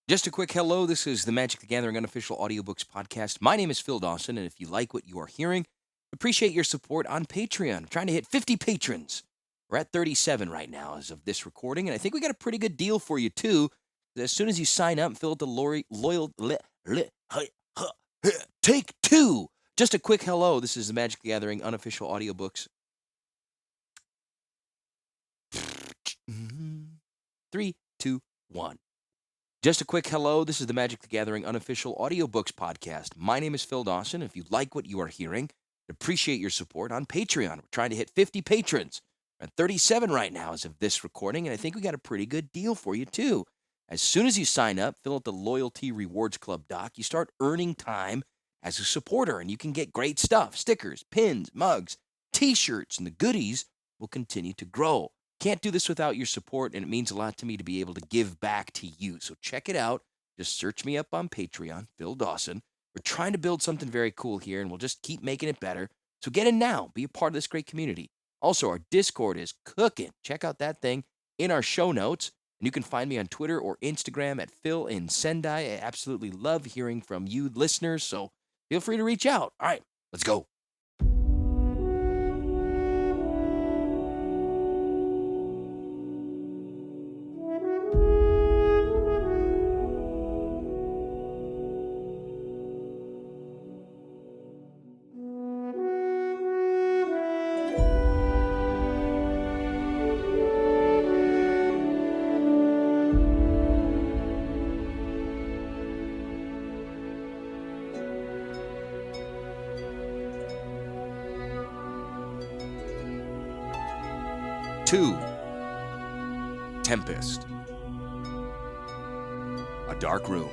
Just a quick hello. This is the Magic the Gathering Unofficial Audiobooks podcast. My name is Phil Dawson, and if you like what you are hearing, appreciate your support on Patreon. I'm trying to hit 50 patrons. We're at 37 right now as of this recording, and I think we got a pretty good deal for you, too. As soon as you sign up, fill out the take two. Just a quick hello. This is the Magic the Gathering Unofficial Audiobooks. 3, 2, 1. Just a quick hello. This is the Magic the Gathering Unofficial Audiobooks podcast. My name is Phil Dawson. If you like what you are hearing, appreciate your support on Patreon. We're trying to hit 50 patrons. We're at 37 right now as of this recording, and I think we got a pretty good deal for you, too. As soon as you sign up, fill out the Loyalty Rewards Club doc, you start earning time as a supporter, and you can get great stuff, stickers, pins, mugs, t-shirts, and the goodies will continue to grow. Can't do this without your support, and it means a lot to me to be able to give back to you. So check it out. Just search me up on Patreon, Phil Dawson. We're trying to build something very cool here, and we'll just keep making it better. So get in now. Be a part of this great community. Also, our Discord is cooking. Check out that thing in our show notes. And you can find me on Twitter or Instagram at Phil in Sendai. I absolutely love hearing from you listeners, so feel free to reach out. All right, let's go. Two. Tempest. A dark room.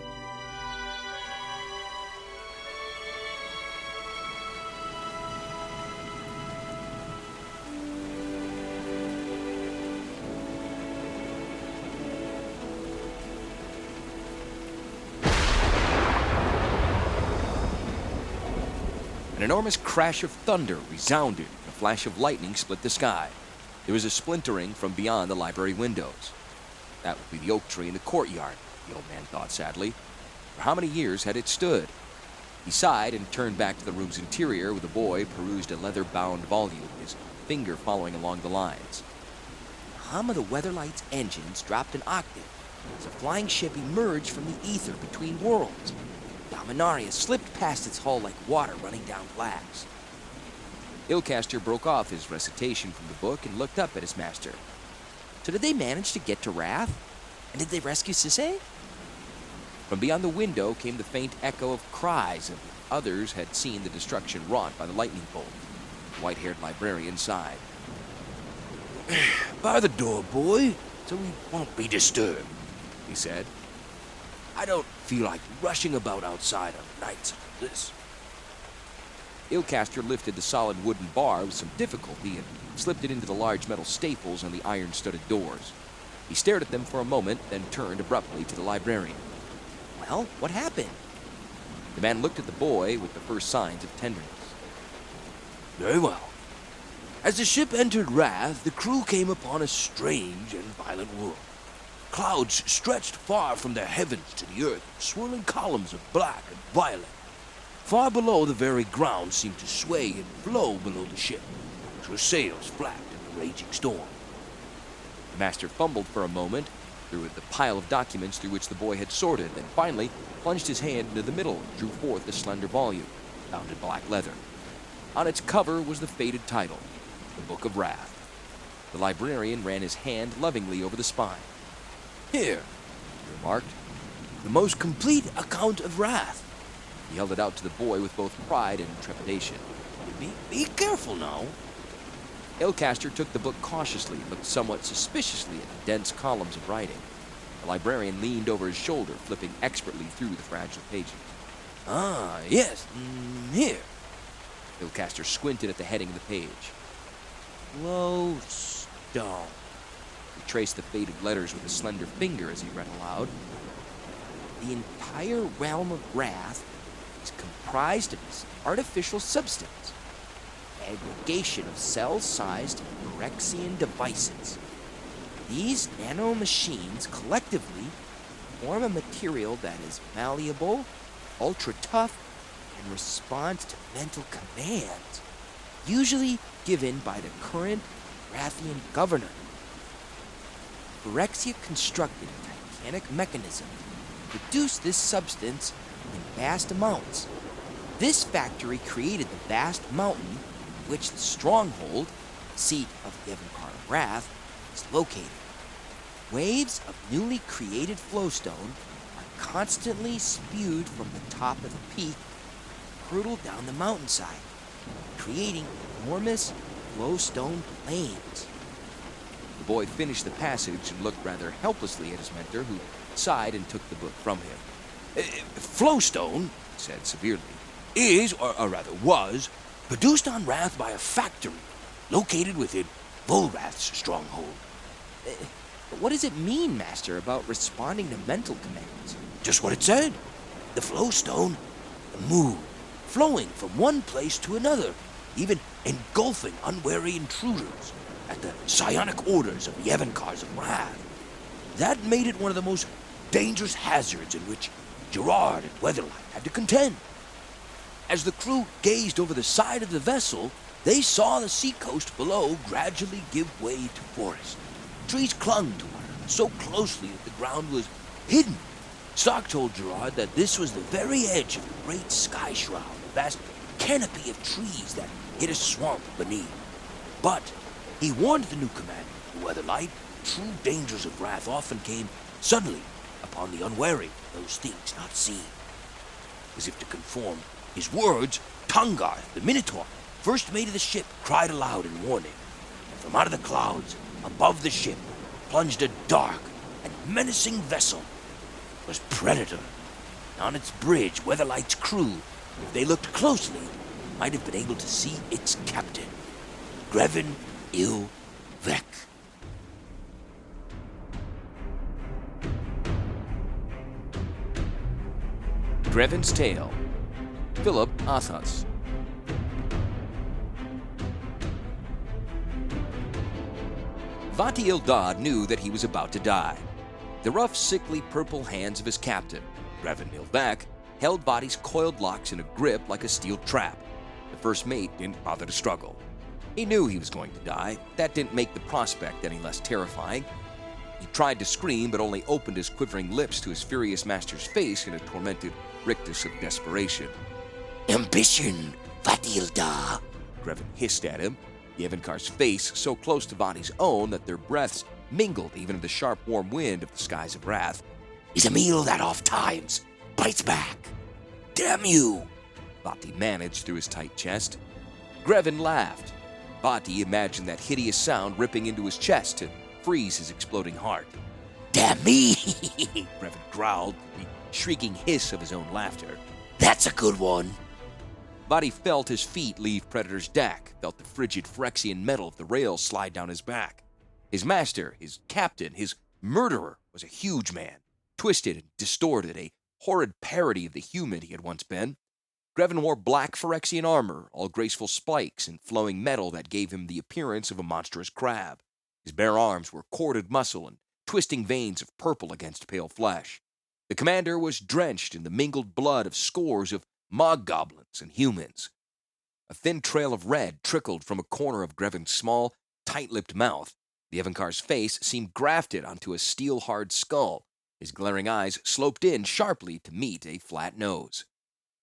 An enormous crash of thunder resounded, and a flash of lightning split the sky. There was a splintering from beyond the library windows. That would be the oak tree in the courtyard, the old man thought sadly. For how many years had it stood? He sighed and turned back to the room's interior where the boy perused a leather-bound volume, his finger following along the lines. The hum of the Weatherlight's engines dropped an octave as a flying ship emerged from the ether between worlds. Dominaria slipped past its hull like water running down glass. Ilcaster broke off his recitation from the book and looked up at his master. So did they manage to get to Rath? And did they rescue Sisay? From beyond the window came the faint echo of cries, and others had seen the destruction wrought by the lightning bolt. The white-haired librarian sighed. "Bar the door, boy, so we won't be disturbed," he said. "I don't feel like rushing about outside on nights like this." Ilcaster lifted the solid wooden bar with some difficulty and slipped it into the large metal staples on the iron-studded doors. He stared at them for a moment, then turned abruptly to the librarian. "Well, what happened?" The man looked at the boy with the first signs of tenderness. "Very well. As the ship entered Rath, the crew came upon a strange and violent world. Clouds stretched far from the heavens to the earth, swirling columns of black and violet. Far below, the very ground seemed to sway and flow below the ship, as her sails flapped in the raging storm." The master fumbled for a moment through the pile of documents through which the boy had sorted, then finally plunged his hand into the middle and drew forth the slender volume, bound in black leather. On its cover was the faded title, The Book of Rath. The librarian ran his hand lovingly over the spine. "Here," he remarked, "the most complete account of Rath." He held it out to the boy with both pride and trepidation. Be careful now." Ilcaster took the book cautiously and looked somewhat suspiciously at the dense columns of writing. The librarian leaned over his shoulder, flipping expertly through the fragile pages. "Ah, yes, here." Ilcaster squinted at the heading of the page. "Glowstone." He traced the faded letters with a slender finger as he read aloud. "The entire realm of Rath is comprised of this artificial substance, aggregation of cell-sized Phyrexian devices. These nanomachines collectively form a material that is malleable, ultra tough, and responds to mental commands, usually given by the current Rathian governor. Phyrexia constructed a titanic mechanism to produce this substance in vast amounts. This factory created the vast mountain in which the stronghold, seat of the Evankar of Rath, is located. Waves of newly created flowstone are constantly spewed from the top of the peak and hurtle down the mountainside, creating enormous flowstone plains. The boy finished the passage and looked rather helplessly at his mentor, who sighed and took the book from him. Flowstone, he said severely, is, or rather was, produced on Rath by a factory located within Volrath's stronghold. But what does it mean, Master, about responding to mental commands? Just what it said. The flowstone moved, flowing from one place to another, even engulfing unwary intruders at the psionic orders of the Evankars of Rath. That made it one of the most dangerous hazards in which Gerrard and Weatherlight had to contend. As the crew gazed over the side of the vessel, they saw the seacoast below gradually give way to forest. Trees clung to one another so closely that the ground was hidden. Stark told Gerrard that this was the very edge of the great sky shroud, a vast canopy of trees that hid a swamp beneath. But he warned the new commander, the Weatherlight, true dangers of Rath often came suddenly upon the unwary, those things not seen. As if to confirm his words, Tungarth, the Minotaur, first mate of the ship, cried aloud in warning, and from out of the clouds above the ship plunged a dark and menacing vessel. It was Predator. And on its bridge, Weatherlight's crew, if they looked closely, might have been able to see its captain, Greven Vec. Greven's Tale, Philip Athos. Vati Ildad knew that he was about to die. The rough, sickly purple hands of his captain, Greven Vec, held Vati's coiled locks in a grip like a steel trap. The first mate didn't bother to struggle. He knew he was going to die. That didn't make the prospect any less terrifying. He tried to scream, but only opened his quivering lips to his furious master's face in a tormented rictus of desperation. Ambition, Vati Ildad, Greven hissed at him, the Evankar's face so close to Vati's own that their breaths mingled even in the sharp, warm wind of the skies of Rath. Is a meal that oft times bites back. Damn you! Vati managed through his tight chest. Greven laughed. Vati imagined that hideous sound ripping into his chest to freeze his exploding heart. Damn me! Greven growled, the shrieking hiss of his own laughter. That's a good one. Vati felt his feet leave Predator's deck, felt the frigid Phyrexian metal of the rails slide down his back. His master, his captain, his murderer was a huge man, twisted and distorted, a horrid parody of the human he had once been. Greven wore black Phyrexian armor, all graceful spikes and flowing metal that gave him the appearance of a monstrous crab. His bare arms were corded muscle and twisting veins of purple against pale flesh. The commander was drenched in the mingled blood of scores of Mog goblins and humans. A thin trail of red trickled from a corner of Greven's small, tight-lipped mouth. The Evankar's face seemed grafted onto a steel-hard skull. His glaring eyes sloped in sharply to meet a flat nose.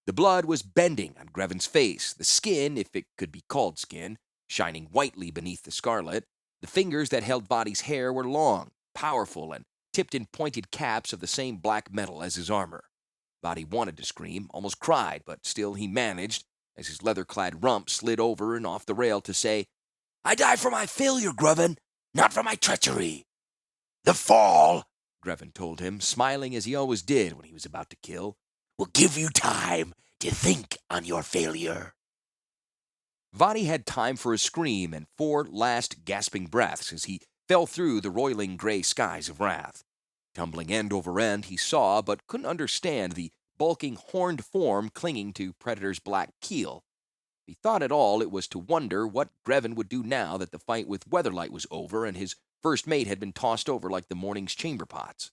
The blood was bending on Greven's face, the skin, if it could be called skin, shining whitely beneath the scarlet. The fingers that held Vati's hair were long, powerful, and tipped in pointed caps of the same black metal as his armor. Vati wanted to scream, almost cried, but still he managed, as his leather-clad rump slid over and off the rail, to say, I die for my failure, Greven, not for my treachery. The fall, Greven told him, smiling as he always did when he was about to kill, will give you time to think on your failure. Vati had time for a scream and 4 last gasping breaths as he fell through the roiling gray skies of Rath. Tumbling end over end, he saw, but couldn't understand, the bulking horned form clinging to Predator's black keel. If he thought at all, it was to wonder what Greven would do now that the fight with Weatherlight was over and his first mate had been tossed over like the morning's chamber pots.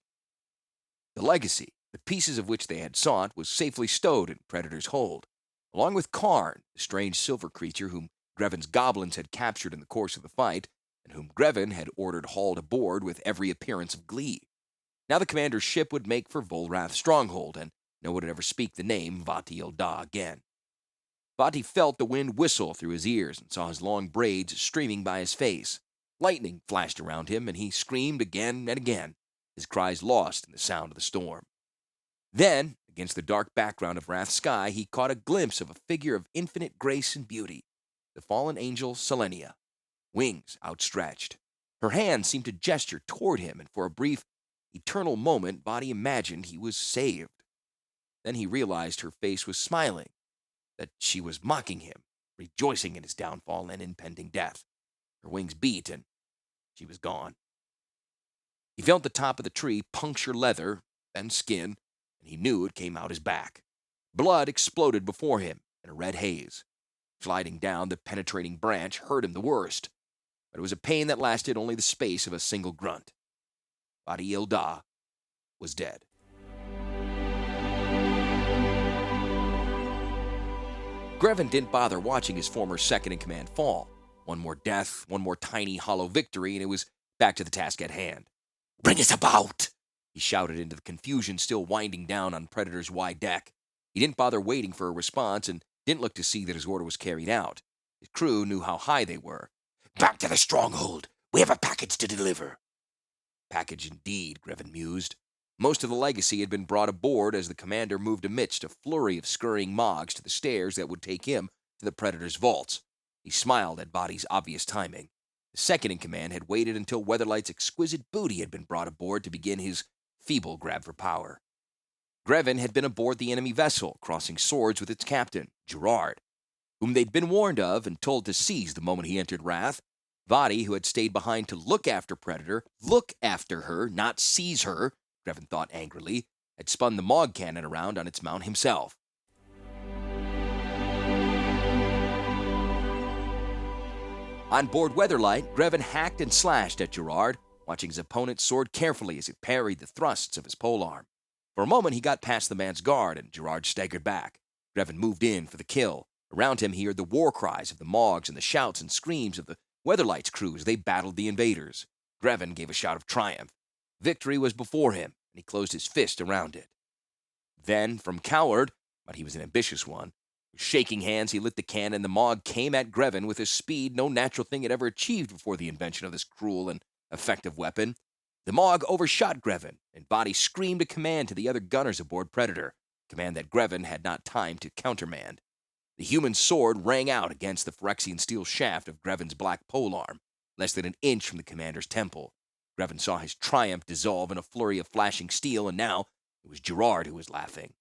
The legacy, the pieces of which they had sought, was safely stowed in Predator's hold, along with Karn, the strange silver creature whom Greven's goblins had captured in the course of the fight, and whom Greven had ordered hauled aboard with every appearance of glee. Now the commander's ship would make for Volrath's stronghold, and no one would ever speak the name Vati Ilda again. Vati felt the wind whistle through his ears and saw his long braids streaming by his face. Lightning flashed around him, and he screamed again and again, his cries lost in the sound of the storm. Then, against the dark background of Rath's sky, he caught a glimpse of a figure of infinite grace and beauty, the fallen angel Selenia, wings outstretched. Her hand seemed to gesture toward him, and for a brief, eternal moment, Vati imagined he was saved. Then he realized her face was smiling, that she was mocking him, rejoicing in his downfall and impending death. Her wings beat, and she was gone. He felt the top of the tree puncture leather, then skin, and he knew it came out his back. Blood exploded before him in a red haze. Sliding down the penetrating branch hurt him the worst, but it was a pain that lasted only the space of a single grunt. Vati Ilda was dead. Greven didn't bother watching his former second-in-command fall. One more death, one more tiny, hollow victory, and it was back to the task at hand. Bring us about! He shouted into the confusion still winding down on Predator's wide deck. He didn't bother waiting for a response and didn't look to see that his order was carried out. His crew knew how high they were. Back to the stronghold! We have a package to deliver! Package indeed, Greven mused. Most of the legacy had been brought aboard as the commander moved amidst a flurry of scurrying Mogs to the stairs that would take him to the Predator's vaults. He smiled at Vati's obvious timing. The second-in-command had waited until Weatherlight's exquisite booty had been brought aboard to begin his feeble grab for power. Greven had been aboard the enemy vessel, crossing swords with its captain, Gerrard, whom they'd been warned of and told to seize the moment he entered Rath. Vati, who had stayed behind to look after Predator, look after her, not seize her, Greven thought angrily, had spun the Mog cannon around on its mount himself. On board Weatherlight, Greven hacked and slashed at Gerrard, watching his opponent's sword carefully as it parried the thrusts of his polearm. For a moment, he got past the man's guard, and Gerrard staggered back. Greven moved in for the kill. Around him, he heard the war cries of the Mogs and the shouts and screams of the Weatherlight's crew as they battled the invaders. Greven gave a shout of triumph. Victory was before him, and he closed his fist around it. Then, from coward, but he was an ambitious one, with shaking hands he lit the cannon. The Mog came at Greven with a speed no natural thing had ever achieved before the invention of this cruel and effective weapon. The Mog overshot Greven, and Vati screamed a command to the other gunners aboard Predator, a command that Greven had not time to countermand. The human sword rang out against the Phyrexian steel shaft of Greven's black polearm, less than an inch from the commander's temple. Greven saw his triumph dissolve in a flurry of flashing steel, and now it was Gerrard who was laughing.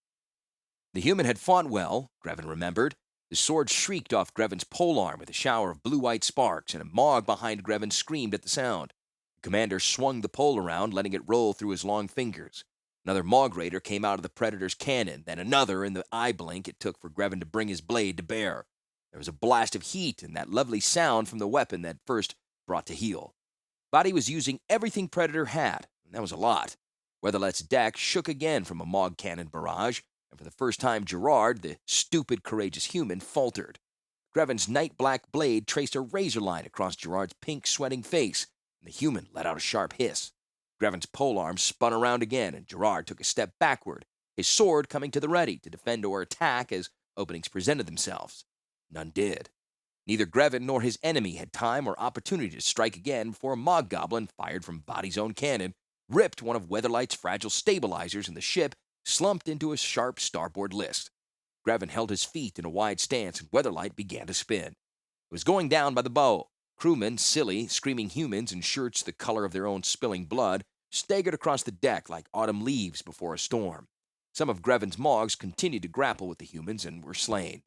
The human had fought well, Greven remembered. The sword shrieked off Greven's polearm with a shower of blue-white sparks, and a Mog behind Greven screamed at the sound. The commander swung the pole around, letting it roll through his long fingers. Another Mog raider came out of the Predator's cannon, then another in the eye blink it took for Greven to bring his blade to bear. There was a blast of heat and that lovely sound from the weapon that first brought to heel. Vati was using everything Predator had, and that was a lot. Weatherlight's deck shook again from a Mog cannon barrage, and for the first time Gerrard, the stupid, courageous human, faltered. Greven's night-black blade traced a razor line across Gerrard's pink, sweating face, and the human let out a sharp hiss. Greven's polearm spun around again, and Gerrard took a step backward, his sword coming to the ready to defend or attack as openings presented themselves. None did. Neither Greven nor his enemy had time or opportunity to strike again before a Mog goblin, fired from Vati's own cannon, ripped one of Weatherlight's fragile stabilizers, and the ship slumped into a sharp starboard list. Greven held his feet in a wide stance, and Weatherlight began to spin. It was going down by the bow. Crewmen, silly, screaming humans in shirts the color of their own spilling blood, staggered across the deck like autumn leaves before a storm. Some of Greven's Mogs continued to grapple with the humans and were slain.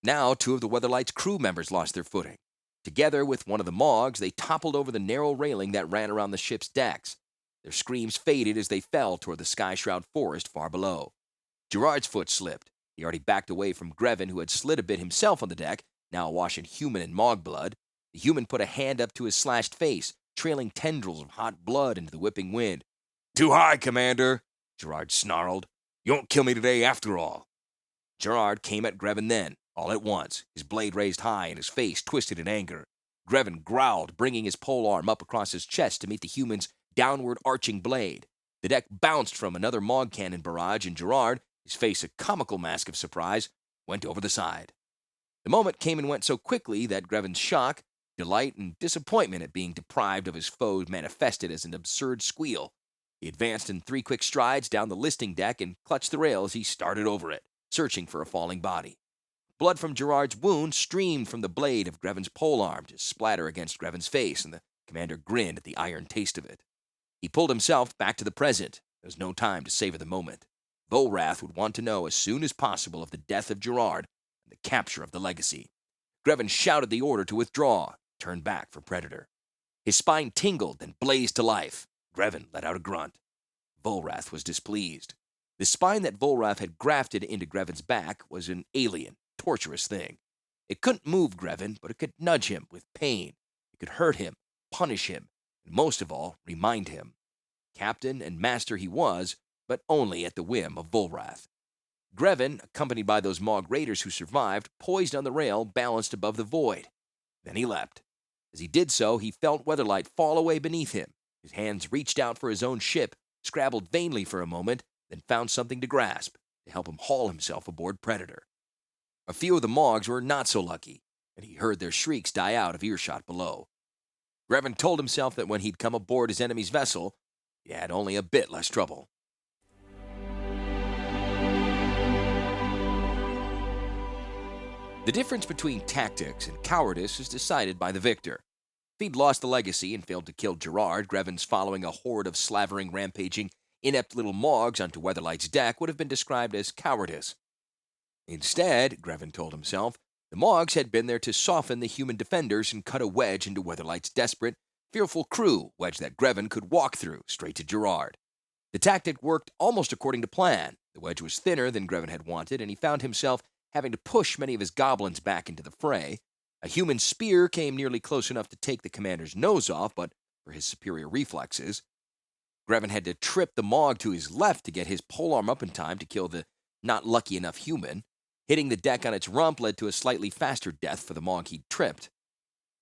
Now, two of the Weatherlight's crew members lost their footing. Together with one of the Mogs, they toppled over the narrow railing that ran around the ship's decks. Their screams faded as they fell toward the sky-shroud forest far below. Gerrard's foot slipped. He already backed away from Greven, who had slid a bit himself on the deck, now awash in human and Mog blood. The human put a hand up to his slashed face, trailing tendrils of hot blood into the whipping wind. "Too high, Commander!" Gerrard snarled. "You won't kill me today after all." Gerrard came at Greven then, all at once, his blade raised high and his face twisted in anger. Greven growled, bringing his polearm up across his chest to meet the human's downward arching blade. The deck bounced from another Mog cannon barrage, and Gerrard, his face a comical mask of surprise, went over the side. The moment came and went so quickly that Greven's shock, delight, and disappointment at being deprived of his foe manifested as an absurd squeal. He advanced in 3 quick strides down the listing deck and clutched the rail as he started over it, searching for a falling body. Blood from Gerrard's wound streamed from the blade of Greven's polearm to splatter against Greven's face, and the commander grinned at the iron taste of it. He pulled himself back to the present. There was no time to savor the moment. Volrath would want to know as soon as possible of the death of Gerrard and the capture of the legacy. Greven shouted the order to withdraw, turned back for Predator. His spine tingled and blazed to life. Greven let out a grunt. Volrath was displeased. The spine that Volrath had grafted into Greven's back was an alien, torturous thing. It couldn't move Greven, but it could nudge him with pain. It could hurt him, punish him, and most of all, remind him. Captain and master he was, but only at the whim of Volrath. Greven, accompanied by those Mog raiders who survived, poised on the rail, balanced above the void. Then he leapt. As he did so, he felt Weatherlight fall away beneath him. His hands reached out for his own ship, scrabbled vainly for a moment, then found something to grasp to help him haul himself aboard Predator. A few of the Mogs were not so lucky, and he heard their shrieks die out of earshot below. Greven told himself that when he'd come aboard his enemy's vessel, he had only a bit less trouble. The difference between tactics and cowardice is decided by the victor. If he'd lost the legacy and failed to kill Gerrard, Greven's following a horde of slavering, rampaging, inept little Mogs onto Weatherlight's deck would have been described as cowardice. Instead, Greven told himself, the Mogs had been there to soften the human defenders and cut a wedge into Weatherlight's desperate, fearful crew, wedge that Greven could walk through, straight to Gerrard. The tactic worked almost according to plan. The wedge was thinner than Greven had wanted, and he found himself having to push many of his goblins back into the fray. A human spear came nearly close enough to take the commander's nose off, but for his superior reflexes, Greven had to trip the Mog to his left to get his polearm up in time to kill the not lucky enough human. Hitting the deck on its rump led to a slightly faster death for the Mog he'd tripped.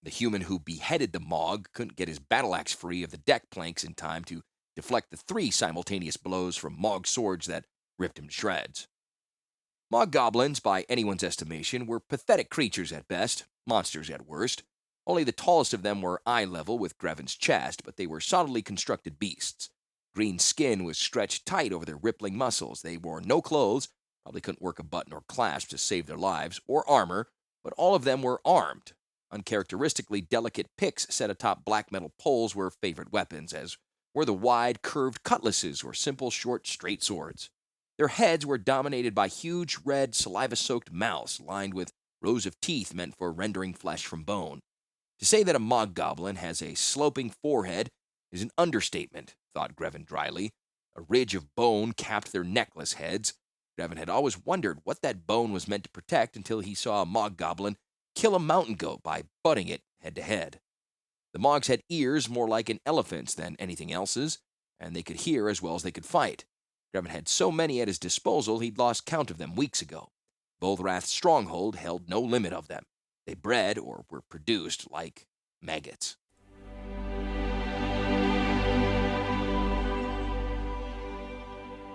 The human who beheaded the Mog couldn't get his battle axe free of the deck planks in time to deflect the 3 simultaneous blows from Mog swords that ripped him to shreds. Mog goblins, by anyone's estimation, were pathetic creatures at best, monsters at worst. Only the tallest of them were eye level with Greven's chest, but they were solidly constructed beasts. Green skin was stretched tight over their rippling muscles. They wore no clothes, probably couldn't work a button or clasp to save their lives, or armor, but all of them were armed. Uncharacteristically delicate picks set atop black metal poles were favorite weapons, as were the wide, curved cutlasses or simple, short, straight swords. Their heads were dominated by huge, red, saliva-soaked mouths lined with rows of teeth meant for rendering flesh from bone. To say that a Mog goblin has a sloping forehead is an understatement, thought Greven dryly. A ridge of bone capped their necklace heads. Greven had always wondered what that bone was meant to protect until he saw a Mog goblin kill a mountain goat by butting it head to head. The Mogs had ears more like an elephant's than anything else's, and they could hear as well as they could fight. Greven had so many at his disposal he'd lost count of them weeks ago. Volrath's stronghold held no limit of them. They bred, or were produced, like maggots.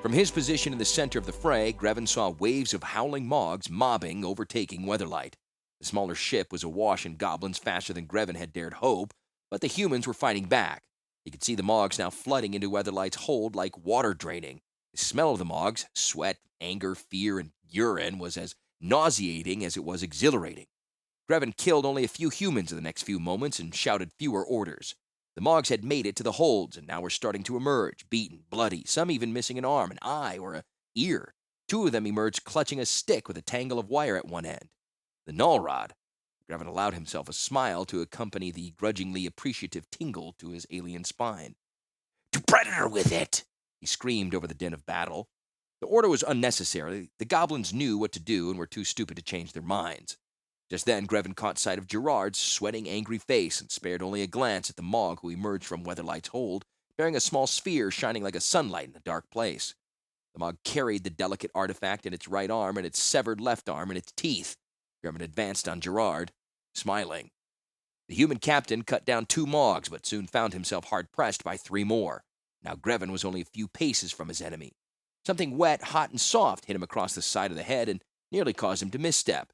From his position in the center of the fray, Greven saw waves of howling Mogs mobbing, overtaking Weatherlight. The smaller ship was awash in goblins faster than Greven had dared hope, but the humans were fighting back. He could see the Mogs now flooding into Weatherlight's hold like water draining. The smell of the Mogs, sweat, anger, fear, and urine, was as nauseating as it was exhilarating. Greven killed only a few humans in the next few moments and shouted fewer orders. The Mogs had made it to the holds and now were starting to emerge, beaten, bloody, some even missing an arm, an eye, or an ear. 2 of them emerged clutching a stick with a tangle of wire at one end. The null rod. Greven allowed himself a smile to accompany the grudgingly appreciative tingle to his alien spine. To Predator with it! He screamed over the din of battle. The order was unnecessary. The goblins knew what to do and were too stupid to change their minds. Just then, Greven caught sight of Gerrard's sweating, angry face and spared only a glance at the Mog who emerged from Weatherlight's hold, bearing a small sphere shining like a sunlight in a dark place. The Mog carried the delicate artifact in its right arm and its severed left arm in its teeth. Greven advanced on Gerrard, smiling. The human captain cut down 2 Mogs, but soon found himself hard-pressed by 3 more. Now Greven was only a few paces from his enemy. Something wet, hot, and soft hit him across the side of the head and nearly caused him to misstep.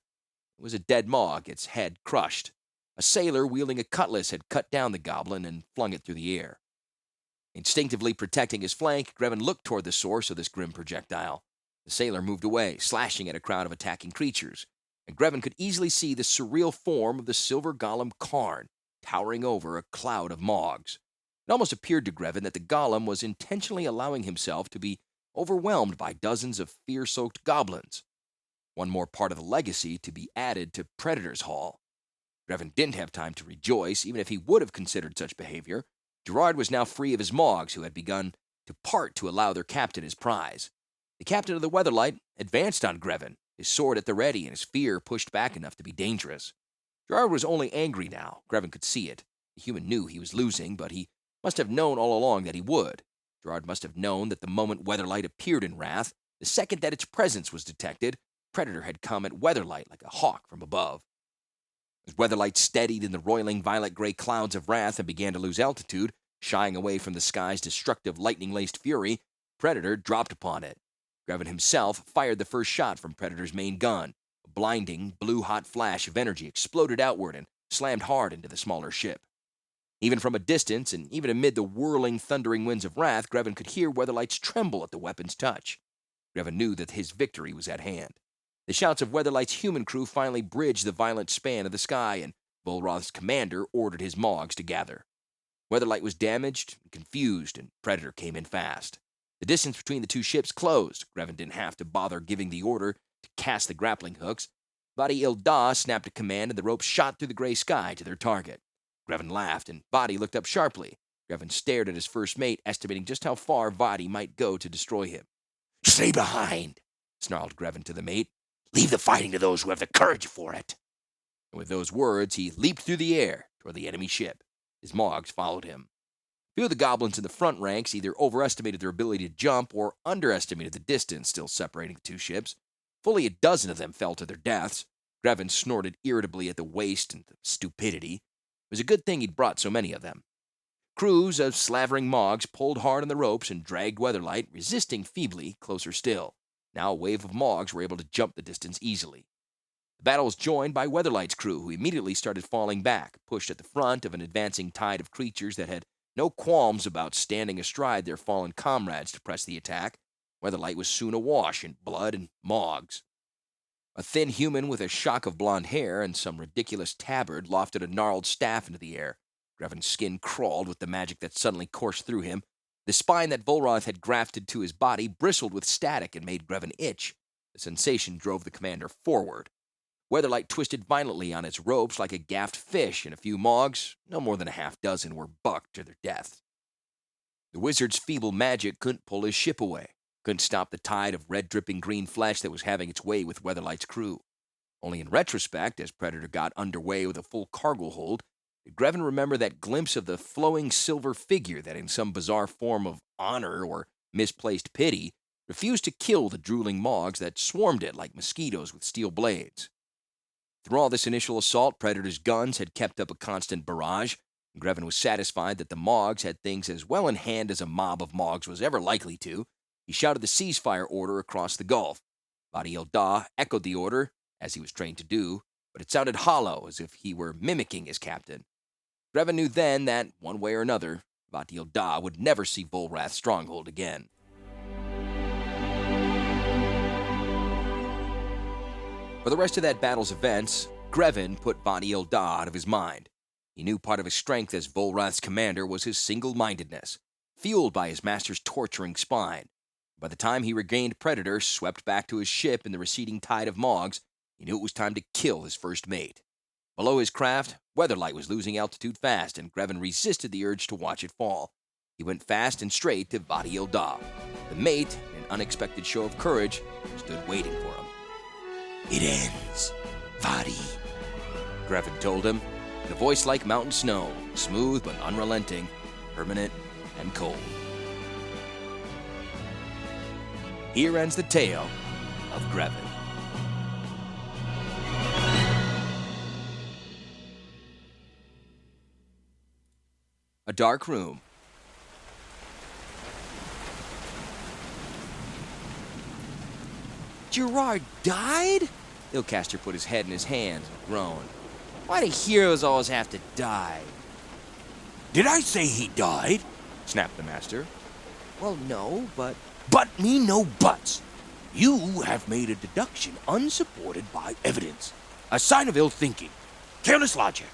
It was a dead Mog, its head crushed. A sailor wielding a cutlass had cut down the goblin and flung it through the air. Instinctively protecting his flank, Greven looked toward the source of this grim projectile. The sailor moved away, slashing at a crowd of attacking creatures, and Greven could easily see the surreal form of the silver golem Karn towering over a cloud of Mogs. It almost appeared to Greven that the golem was intentionally allowing himself to be overwhelmed by dozens of fear-soaked goblins. One more part of the legacy to be added to Predator's Hall. Greven didn't have time to rejoice, even if he would have considered such behavior. Gerrard was now free of his Mogs, who had begun to part to allow their captain his prize. The captain of the Weatherlight advanced on Greven, his sword at the ready and his fear pushed back enough to be dangerous. Gerrard was only angry now. Greven could see it. The human knew he was losing, but he must have known all along that he would. Gerrard must have known that the moment Weatherlight appeared in Rath, the second that its presence was detected, Predator had come at Weatherlight like a hawk from above. As Weatherlight steadied in the roiling violet-gray clouds of Rath and began to lose altitude, shying away from the sky's destructive lightning-laced fury, Predator dropped upon it. Greven himself fired the first shot from Predator's main gun. A blinding, blue-hot flash of energy exploded outward and slammed hard into the smaller ship. Even from a distance, and even amid the whirling, thundering winds of Rath, Greven could hear Weatherlight's tremble at the weapon's touch. Greven knew that his victory was at hand. The shouts of Weatherlight's human crew finally bridged the violent span of the sky, and Volrath's commander ordered his Mogs to gather. Weatherlight was damaged and confused, and Predator came in fast. The distance between the 2 ships closed. Greven didn't have to bother giving the order to cast the grappling hooks. Badi-il-Da snapped a command, and the ropes shot through the gray sky to their target. Greven laughed, and Vadi looked up sharply. Greven stared at his first mate, estimating just how far Vadi might go to destroy him. "Stay behind," snarled Greven to the mate. "Leave the fighting to those who have the courage for it." And with those words, he leaped through the air toward the enemy ship. His Mogs followed him. Few of the goblins in the front ranks either overestimated their ability to jump or underestimated the distance still separating the 2 ships. Fully a dozen of them fell to their deaths. Greven snorted irritably at the waste and the stupidity. It was a good thing he'd brought so many of them. Crews of slavering Mogs pulled hard on the ropes and dragged Weatherlight, resisting feebly, closer still. Now a wave of Mogs were able to jump the distance easily. The battle was joined by Weatherlight's crew, who immediately started falling back, pushed at the front of an advancing tide of creatures that had no qualms about standing astride their fallen comrades to press the attack. Weatherlight was soon awash in blood and Mogs. A thin human with a shock of blonde hair and some ridiculous tabard lofted a gnarled staff into the air. Greven's skin crawled with the magic that suddenly coursed through him. The spine that Volrath had grafted to his body bristled with static and made Greven itch. The sensation drove the commander forward. Weatherlight twisted violently on its ropes like a gaffed fish, and a few Mogs, no more than a half-dozen, were bucked to their death. The wizard's feeble magic couldn't pull his ship away, couldn't stop the tide of red-dripping green flesh that was having its way with Weatherlight's crew. Only in retrospect, as Predator got underway with a full cargo hold, did Greven remember that glimpse of the flowing silver figure that, in some bizarre form of honor or misplaced pity, refused to kill the drooling Mogs that swarmed it like mosquitoes with steel blades. Through all this initial assault, Predator's guns had kept up a constant barrage, and Greven was satisfied that the Mogs had things as well in hand as a mob of Mogs was ever likely to. He shouted the ceasefire order across the gulf. Badi-il-Da echoed the order, as he was trained to do, but it sounded hollow, as if he were mimicking his captain. Greven knew then that, one way or another, Badi-il-Da would never see Volrath's stronghold again. For the rest of that battle's events, Greven put Badi-il-Da out of his mind. He knew part of his strength as Volrath's commander was his single-mindedness, fueled by his master's torturing spine. By the time he regained Predator, swept back to his ship in the receding tide of Mogs, he knew it was time to kill his first mate. Below his craft, Weatherlight was losing altitude fast, and Greven resisted the urge to watch it fall. He went fast and straight to Badi-il-Da. The mate, in an unexpected show of courage, stood waiting for him. "It ends, Vadi," Greven told him, in a voice like mountain snow, smooth but unrelenting, permanent and cold. here ends the tale of Greven. A dark room. Gerrard died? Ilcaster put his head in his hands and groaned. Why do heroes always have to die? Did I say he died? Snapped the master. Well, no, but... But me no buts. You have made a deduction unsupported by evidence. A sign of ill thinking. Careless logic.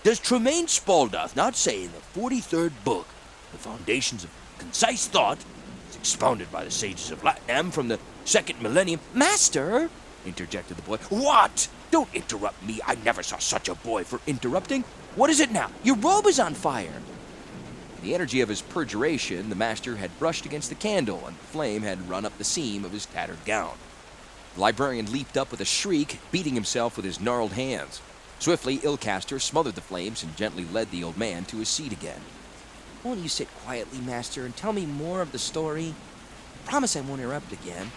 Does Tremaine Spaldoth not say in the 43rd book, the foundations of concise thought, as expounded by the sages of Latinam from the 2nd millennium? Master, interjected the boy. What? Don't interrupt me. I never saw such a boy for Interrupting? What is it now? Your robe is on fire. The energy of his perjuration, the master had brushed against the candle, and the flame had run up the seam of his tattered gown. The librarian leaped up with a shriek, beating himself with his gnarled hands. Swiftly, Ilcaster smothered the flames and gently led the old man to his seat again. Won't you sit quietly, master, and tell me more of the story? I promise I won't interrupt again.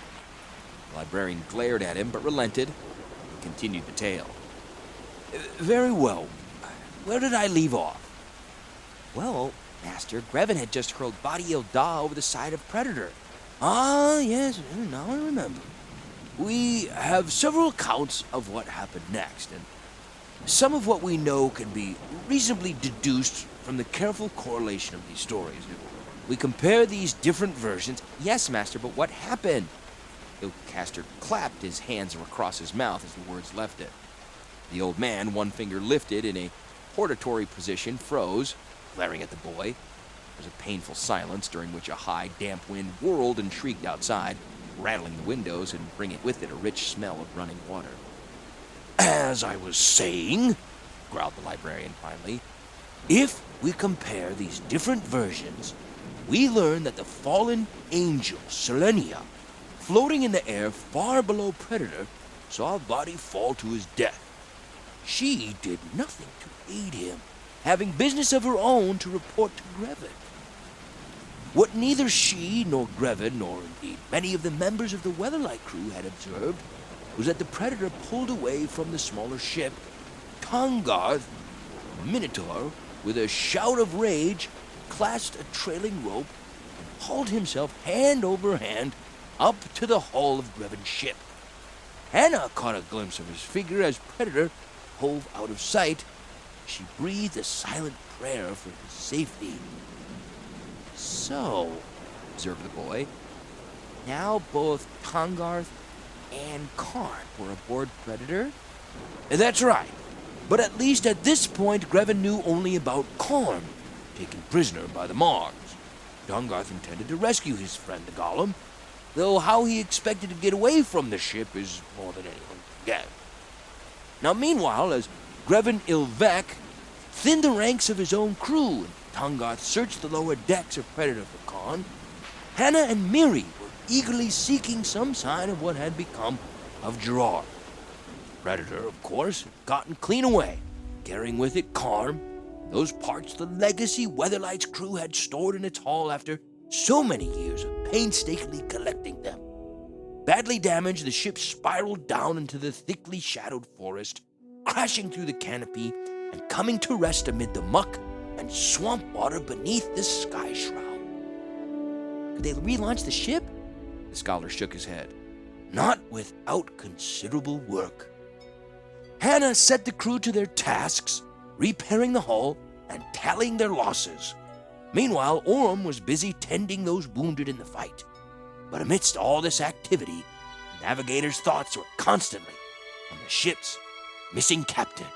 The librarian glared at him, but relented, and continued the tale. Very well. Where did I leave off? Well, master, Greven had just hurled Body Ilda over the side of Predator. Ah, yes, now I remember. We have several accounts of what happened next, and some of what we know can be reasonably deduced from the careful correlation of these stories. If we compare these different versions... Yes, master, but what happened? Ilcaster clapped his hands across his mouth as the words left it. The old man, one finger lifted in a hortatory position, froze, glaring at the boy. There was a painful silence during which a high, damp wind whirled and shrieked outside, rattling the windows and bringing with it a rich smell of running water. As I was saying, growled the librarian finally, if we compare these different versions, we learn that the fallen angel, Selenia, floating in the air far below Predator, saw a body fall to his death. She did nothing to aid him, having business of her own to report to Greven. What neither she nor Greven, nor indeed many of the members of the Weatherlight crew had observed, was that the Predator pulled away from the smaller ship. Tongarth, Minotaur, with a shout of rage, clasped a trailing rope and hauled himself hand over hand up to the hull of Greven's ship. Hannah caught a glimpse of his figure as Predator hove out of sight. She breathed a silent prayer for his safety. So, observed the boy, now both Tongarth and Karn were aboard Predator? That's right. But at least at this point, Greven knew only about Karn, taken prisoner by the Mars. Tongarth intended to rescue his friend the Golem, though how he expected to get away from the ship is more than anyone can guess. Now meanwhile, as Greven Ilvek thinned the ranks of his own crew and Tongarth searched the lower decks of Predator for Karn, Hannah and Miri were eagerly seeking some sign of what had become of Gerrard. Predator, of course, had gotten clean away, carrying with it Karn, those parts the legacy Weatherlight's crew had stored in its hull after so many years of painstakingly collecting them. Badly damaged, the ship spiraled down into the thickly shadowed forest, crashing through the canopy and coming to rest amid the muck and swamp water beneath the sky shroud. Could they relaunch the ship? The scholar shook his head. Not without considerable work. Hannah set the crew to their tasks, repairing the hull and tallying their losses. Meanwhile, Orm was busy tending those wounded in the fight. But amidst all this activity, the navigator's thoughts were constantly on the ship's missing captain.